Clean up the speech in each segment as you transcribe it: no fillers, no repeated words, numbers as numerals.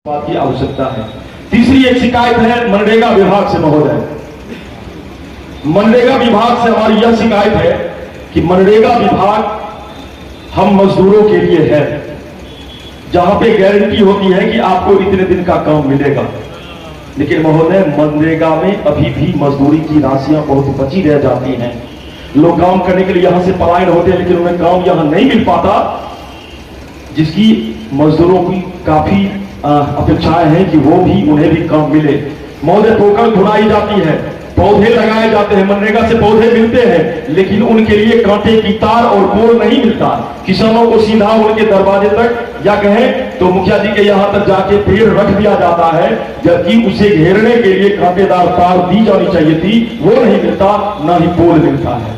बात की आवश्यकता है। तीसरी एक शिकायत है मनरेगा विभाग से महोदय। मनरेगा विभाग से हमारी यह शिकायत है कि मनरेगा विभाग हम मजदूरों के लिए है, जहां पे गारंटी होती है कि आपको इतने दिन का काम मिलेगा, लेकिन महोदय मनरेगा में अभी भी मजदूरी की राशियां बहुत बची रह जाती हैं। लोग काम करने के लिए यहां से पलायन होते हैं, लेकिन उन्हें काम यहां नहीं मिल पाता, जिसकी मजदूरों की काफी अपेक्षाएं हैं कि वो भी उन्हें भी काम मिले। महोदय पोखर खुदाई जाती है, पौधे लगाए जाते हैं, मनरेगा से पौधे मिलते हैं, लेकिन उनके लिए कांटे की तार और पोल नहीं मिलता। किसानों को सीधा उनके दरवाजे तक या कहें तो मुखिया जी के यहां तक जाके पेड़ रख दिया जाता है, जबकि उसे घेरने के लिए कांटेदार तार दी जानी चाहिए थी, वो नहीं मिलता, ना ही पोल मिलता है।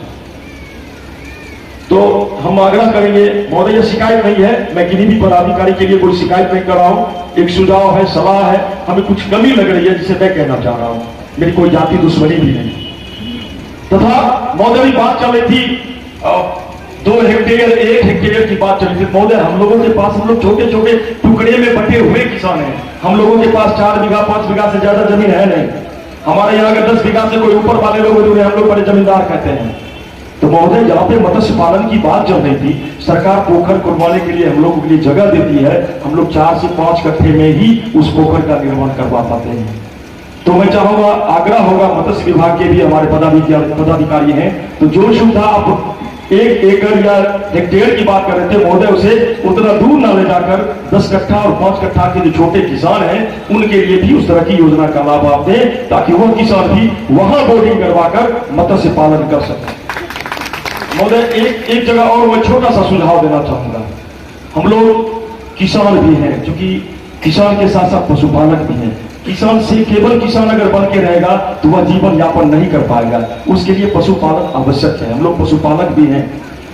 तो हम आग्रह करेंगे महोदय, यह शिकायत नहीं है, मैं किसी भी पदाधिकारी के लिए कोई शिकायत नहीं कर रहा हूं, एक सुझाव है, सलाह है, हमें कुछ कमी लग रही है जिसे मैं कहना चाह रहा हूं, मेरी कोई जाति दुश्मनी भी नहीं। तथा महोदय की बात चल रही थी 2 हेक्टेयर 1 हेक्टेयर की बात चल रही थी। महोदय हम लोगों के पास, हम लोग छोटे छोटे टुकड़े में बटे हुए किसान हैं, हम लोगों के पास 4 बीघा 5 बीघा से ज्यादा जमीन है नहीं। हमारे यहाँ अगर 10 बीघा से कोई ऊपर वाले लोग होते हैं, हम लोग बड़े जमींदार कहते हैं। तो महोदय जहां पे मत्स्य पालन की बात चल रही थी, सरकार पोखर खुदवाने के लिए हम लोगों के लिए जगह देती है, हम लोग 4 से 5 कट्ठे में ही उस पोखर का निर्माण करवा पाते हैं। तो मैं चाहूंगा, आग्रह होगा मत्स्य विभाग के भी हमारे पदाधिकारी हैं, तो जो सुविधा आप 1 एकड़ या हेक्टेयर की बात कर रहे थे महोदय, उसे उतना दूर ना ले जाकर 10 कट्ठा और 5 कट्ठा के जो छोटे किसान हैं उनके लिए भी उस तरह की योजना का लाभ आप दें, ताकि वह किसान भी वहां बोर्डिंग करवाकर मत्स्य पालन कर सके। महोदय एक जगह और मैं छोटा सा सुझाव देना चाहूंगा। हम लोग किसान भी हैं, क्योंकि किसान के साथ साथ पशुपालक भी हैं। किसान से केवल किसान अगर बन के रहेगा तो वह जीवन यापन नहीं कर पाएगा, उसके लिए पशुपालन आवश्यक है। हम लोग पशुपालक भी हैं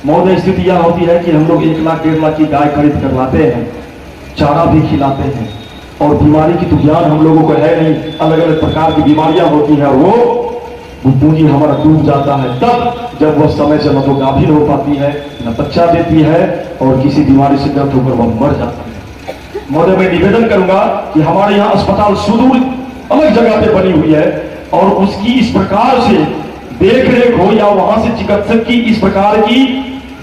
महोदय। स्थिति यह होती है कि हम लोग 1 लाख 1.5 लाख की गाय खरीद कर लाते हैं, चारा भी खिलाते हैं, और बीमारी की तो ज्ञान हम लोगों को है नहीं, अलग अलग प्रकार की बीमारियां होती हैं, वो पूंजी हमारा डूब जाता है तब जब वह समय से न तो गाभिन हो पाती है, न बच्चा देती है, और किसी बीमारी से ग्रस्त होकर वह मर जाती है। महोदय मैं निवेदन करूंगा कि हमारे यहाँ अस्पताल सुदूर अलग जगह पे बनी हुई है, और उसकी इस प्रकार से देख रेख हो, या वहां से चिकित्सक की इस प्रकार की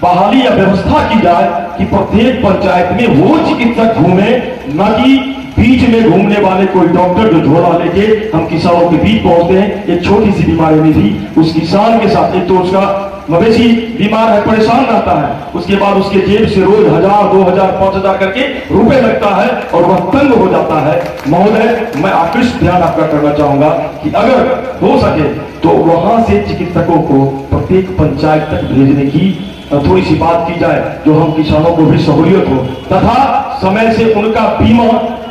बहाली या व्यवस्था की जाए कि प्रत्येक पंचायत में वो चिकित्सक घूमे, न कि बीच में घूमने वाले कोई डॉक्टर जो झोला लेके हम किसानों के बीच पहुंचते हैं। एक छोटी सी बीमारी में भी उस किसान के साथ, एक तो उसका मवेशी बीमार है, परेशान रहता है, उसके बाद उसके जेब से रोज 1000 2000 5000 करके रुपए लगता है और वह तंग हो जाता है। महोदय मैं आकृष्ट ध्यान आपका करना चाहूंगा कि अगर हो सके तो वहां से चिकित्सकों को प्रत्येक पंचायत तक भेजने की थोड़ी सी बात की जाए, जो हम किसानों को भी सहूलियत हो, तथा समय से उनका बीमा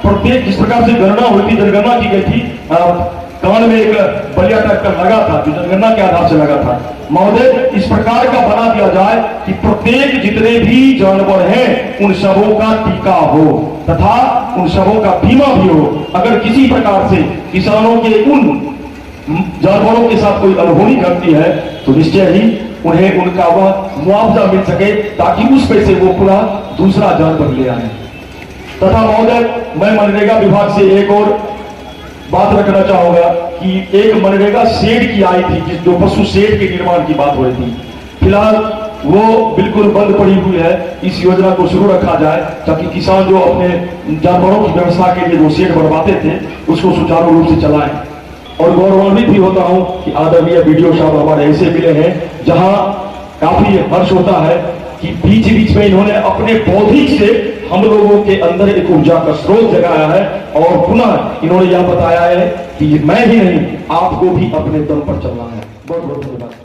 प्रत्येक, जिस प्रकार से गणना हुई थी, जनगणना की गई थी, कान में एक बलिया टाइप का लगा था जो जनगणना के आधार से लगा था। महोदय इस प्रकार का बना दिया जाए कि प्रत्येक जितने भी जानवर हैं उन सबों का टीका हो, तथा उन सबों का बीमा भी हो। अगर किसी प्रकार से किसानों के उन जानवरों के साथ कोई अनहोनी घटती है तो निश्चय ही उन्हें उनका वह मुआवजा मिल सके, ताकि उस पैसे वो पूरा दूसरा जानवर ले आए। तथा महोदय मैं मनरेगा विभाग से एक और बात रखना चाहूंगा कि एक मनरेगा शेड की आई थी, जो पशु शेड के निर्माण की बात हो रही थी, फिलहाल वो बिल्कुल बंद पड़ी हुई है। इस योजना को शुरू रखा जाए, ताकि किसान जो अपने जानवरों की व्यवस्था के लिए जो शेड बनवाते थे उसको सुचारू रूप से चलाएं। और गौरवान्वित भी होता हूं कि आदरणीय वीडियो साहब हमारे ऐसे मिले हैं, जहां काफी हर्ष होता है कि बीच बीच में इन्होंने अपने बौद्धिक से हम लोगों के अंदर एक ऊर्जा का स्रोत जगाया है, और पुनः इन्होंने यह बताया है कि मैं ही नहीं, आपको भी अपने दम पर चलना है। बहुत बहुत धन्यवाद।